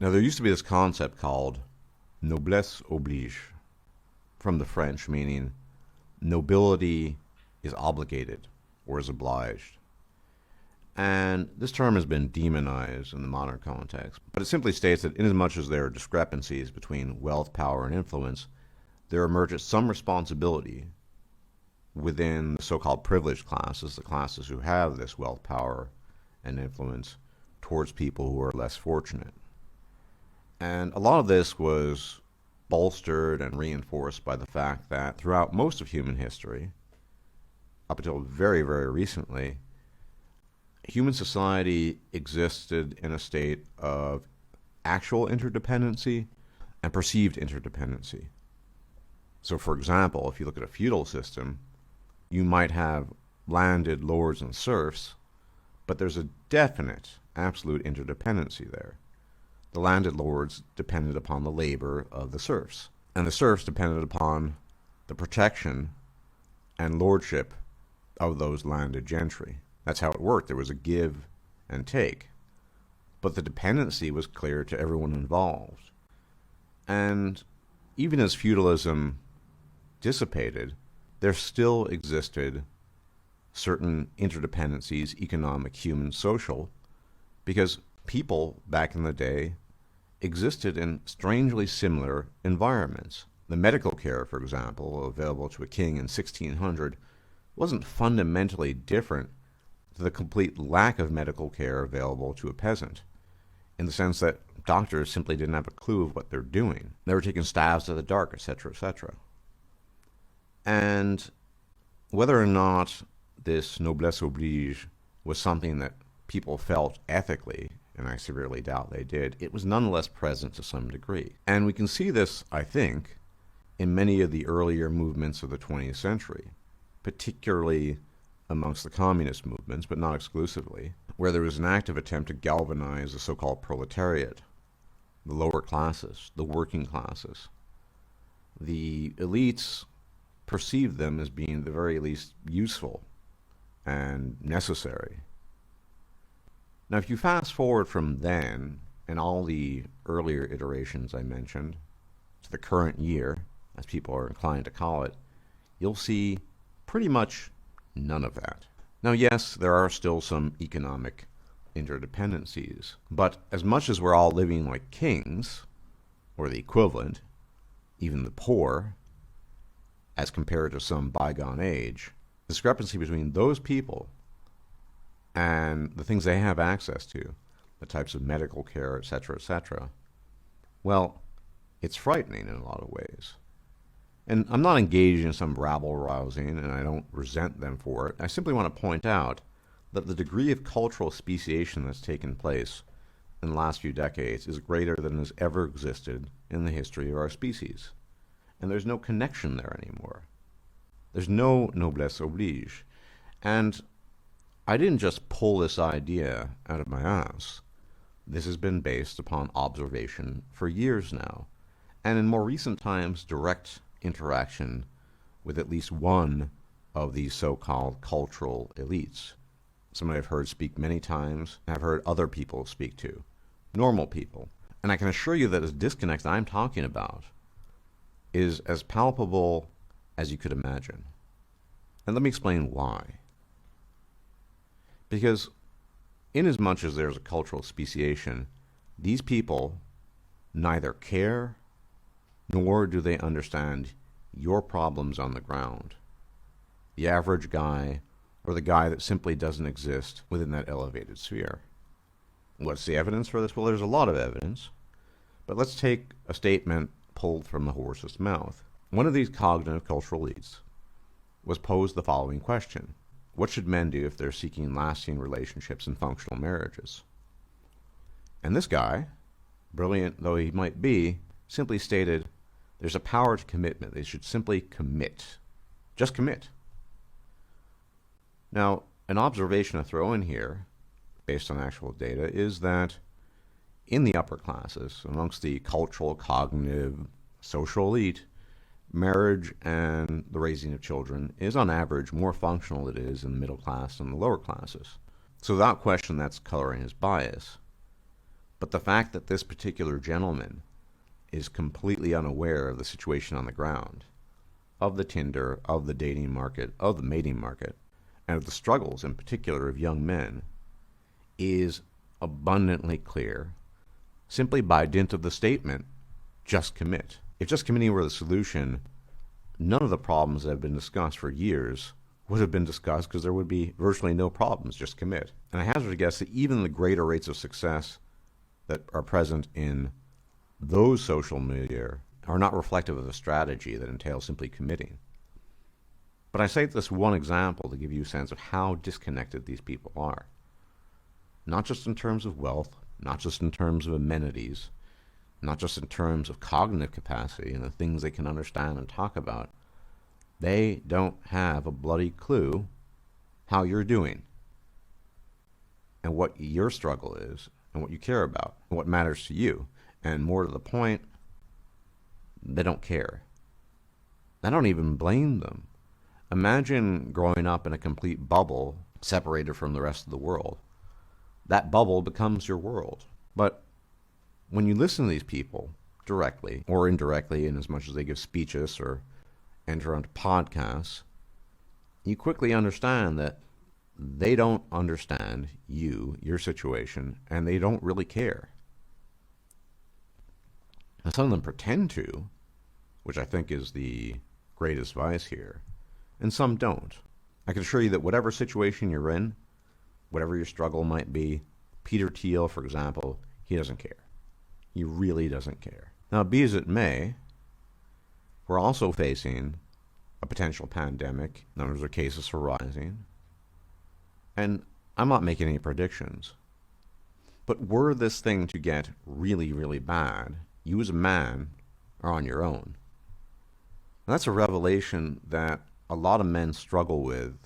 Now, there used to be this concept called noblesse oblige, from the French, meaning nobility is obligated or is obliged. And this term has been demonized in the modern context, but it simply states that inasmuch as there are discrepancies between wealth, power, and influence, there emerges some responsibility within the so-called privileged classes, the classes who have this wealth, power, and influence, towards people who are less fortunate. And a lot of this was bolstered and reinforced by the fact that throughout most of human history, up until very, very recently, human society existed in a state of actual interdependency and perceived interdependency. So, for example, if you look at a feudal system, you might have landed lords and serfs, but there's a definite, absolute interdependency there. The landed lords depended upon the labor of the serfs, and the serfs depended upon the protection and lordship of those landed gentry. That's how it worked. There was a give and take, but the dependency was clear to everyone involved. And even as feudalism dissipated, there still existed certain interdependencies, economic, human, social, because people back in the day existed in strangely similar environments. The medical care, for example, available to a king in 1600 wasn't fundamentally different to the complete lack of medical care available to a peasant, in the sense that doctors simply didn't have a clue of what they're doing. They were taking stabs at the dark, etc., etc. And whether or not this noblesse oblige was something that people felt ethically, and I severely doubt they did, it was nonetheless present to some degree. And we can see this, I think, in many of the earlier movements of the 20th century, particularly amongst the communist movements, but not exclusively, where there was an active attempt to galvanize the so-called proletariat, the lower classes, the working classes. The elites perceived them as being at the very least useful and necessary. Now, if you fast forward from then and all the earlier iterations I mentioned to the current year, as people are inclined to call it, you'll see pretty much none of that. Now, yes, there are still some economic interdependencies, but as much as we're all living like kings, or the equivalent, even the poor, as compared to some bygone age, the discrepancy between those people and the things they have access to, the types of medical care, etc., well, it's frightening in a lot of ways. And I'm not engaged in some rabble-rousing, and I don't resent them for it. I simply want to point out that the degree of cultural speciation that's taken place in the last few decades is greater than has ever existed in the history of our species. And there's no connection there anymore. There's no noblesse oblige. And I didn't just pull this idea out of my ass. This has been based upon observation for years now, and in more recent times, direct interaction with at least one of these so-called cultural elites. Somebody I've heard speak many times, and I've heard other people speak to, normal people. And I can assure you that this disconnect I'm talking about is as palpable as you could imagine. And let me explain why. Because inasmuch as there's a cultural speciation, these people neither care nor do they understand your problems on the ground. The average guy, or the guy that simply doesn't exist within that elevated sphere. What's the evidence for this? Well, there's a lot of evidence, but let's take a statement pulled from the horse's mouth. One of these cognitive cultural elites was posed the following question: what should men do if they're seeking lasting relationships and functional marriages? And this guy, brilliant though he might be, simply stated, there's a power to commitment. They should simply commit. Just commit. Now, an observation to throw in here, based on actual data, is that in the upper classes, amongst the cultural, cognitive, social elite, marriage and the raising of children is on average more functional than it is in the middle class and the lower classes. So without question, that's coloring his bias. But the fact that this particular gentleman is completely unaware of the situation on the ground, of the Tinder, of the dating market, of the mating market, and of the struggles in particular of young men, is abundantly clear simply by dint of the statement, just commit. If just committing were the solution, none of the problems that have been discussed for years would have been discussed because there would be virtually no problems, just commit. And I hazard to guess that even the greater rates of success that are present in those social media are not reflective of a strategy that entails simply committing. But I cite this one example to give you a sense of how disconnected these people are. Not just in terms of wealth, not just in terms of amenities, not just in terms of cognitive capacity and the things they can understand and talk about. They don't have a bloody clue how you're doing and what your struggle is and what you care about and what matters to you. And more to the point, they don't care. I don't even blame them. Imagine growing up in a complete bubble separated from the rest of the world. That bubble becomes your world. But when you listen to these people directly or indirectly, in as much as they give speeches or enter onto podcasts, you quickly understand that they don't understand you, your situation, and they don't really care. Now, some of them pretend to, which I think is the greatest vice here, and some don't. I can assure you that whatever situation you're in, whatever your struggle might be, Peter Thiel, for example, he doesn't care. He really doesn't care. Now, be as it may, we're also facing a potential pandemic. Numbers of cases are rising. And I'm not making any predictions. But were this thing to get really, really bad, you as a man are on your own. And that's a revelation that a lot of men struggle with,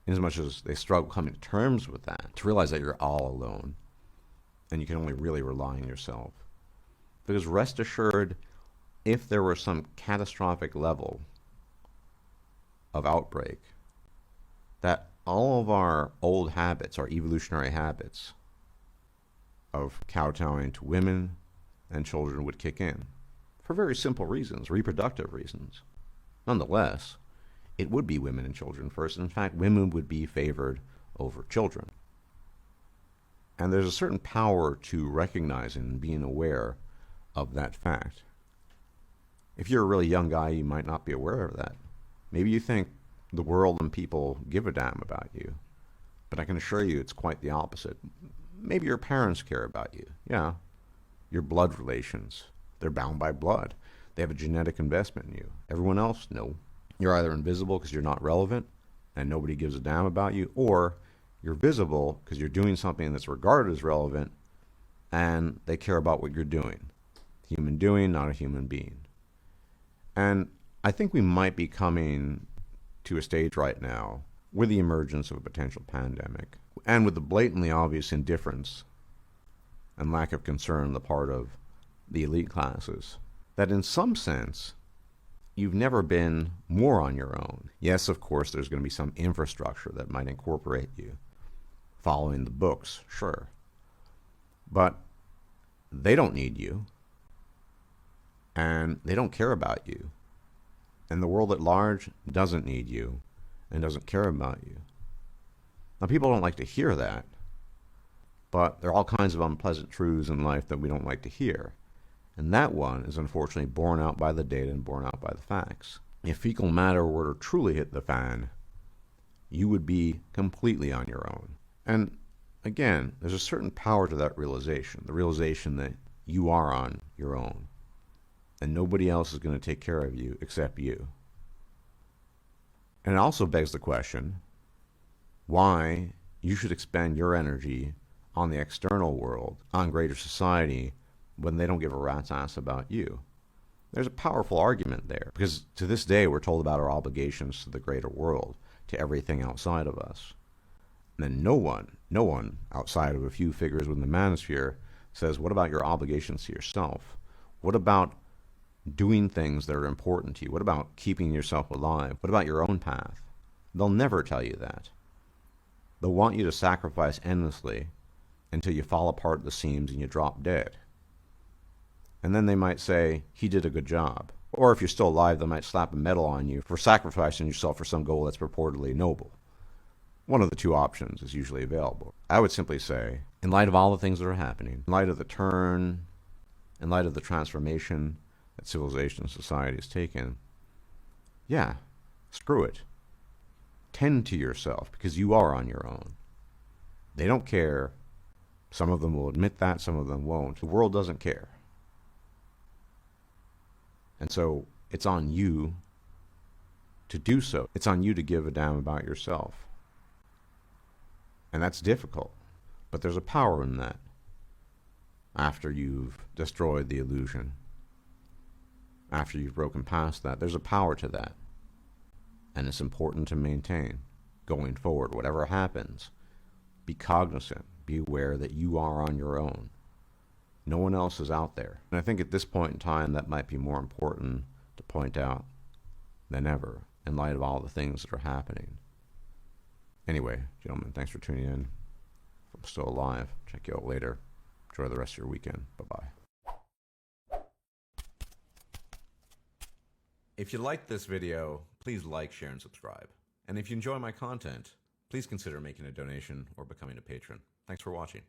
in as much as they struggle coming to terms with that, to realize that you're all alone and you can only really rely on yourself. Because rest assured, if there were some catastrophic level of outbreak, that all of our old habits, our evolutionary habits of kowtowing to women and children would kick in for very simple reasons, reproductive reasons. Nonetheless, it would be women and children first. In fact, women would be favored over children. And there's a certain power to recognizing and being aware of that fact. If you're a really young guy, you might not be aware of that. Maybe you think the world and people give a damn about you. But I can assure you it's quite the opposite. Maybe your parents care about you. Yeah. Your blood relations. They're bound by blood. They have a genetic investment in you. Everyone else, no. You're either invisible because you're not relevant and nobody gives a damn about you, or you're visible because you're doing something that's regarded as relevant and they care about what you're doing. Human doing, not a human being. And I think we might be coming to a stage right now with the emergence of a potential pandemic and with the blatantly obvious indifference and lack of concern on the part of the elite classes, that in some sense, you've never been more on your own. Yes, of course, there's going to be some infrastructure that might incorporate you, following the books, sure. But they don't need you, and they don't care about you. And the world at large doesn't need you and doesn't care about you. Now, people don't like to hear that, but there are all kinds of unpleasant truths in life that we don't like to hear. And that one is unfortunately borne out by the data and borne out by the facts. If fecal matter were to truly hit the fan, you would be completely on your own. And again, there's a certain power to that realization, the realization that you are on your own. And nobody else is going to take care of you except you. And it also begs the question why you should expend your energy on the external world, on greater society, when they don't give a rat's ass about you. There's a powerful argument there, because to this day we're told about our obligations to the greater world, to everything outside of us. And then no one outside of a few figures within the manosphere says, what about your obligations to yourself? What about doing things that are important to you? What about keeping yourself alive? What about your own path? They'll never tell you that. They'll want you to sacrifice endlessly until you fall apart at the seams and you drop dead. And then they might say, he did a good job. Or if you're still alive, they might slap a medal on you for sacrificing yourself for some goal that's purportedly noble. One of the two options is usually available. I would simply say, in light of all the things that are happening, in light of the turn, in light of the transformation that civilization and society has taken, yeah, screw it. Tend to yourself, because you are on your own. They don't care. Some of them will admit that, some of them won't. The world doesn't care. And so it's on you to do so. It's on you to give a damn about yourself. And that's difficult, but there's a power in that. After you've destroyed the illusion, after you've broken past that, there's a power to that. And it's important to maintain going forward. Whatever happens, be cognizant, be aware that you are on your own. No one else is out there. And I think at this point in time, that might be more important to point out than ever in light of all the things that are happening. Anyway, gentlemen, thanks for tuning in. If I'm still alive, check you out later. Enjoy the rest of your weekend. Bye-bye. If you liked this video, please like, share, and subscribe. And if you enjoy my content, please consider making a donation or becoming a patron. Thanks for watching.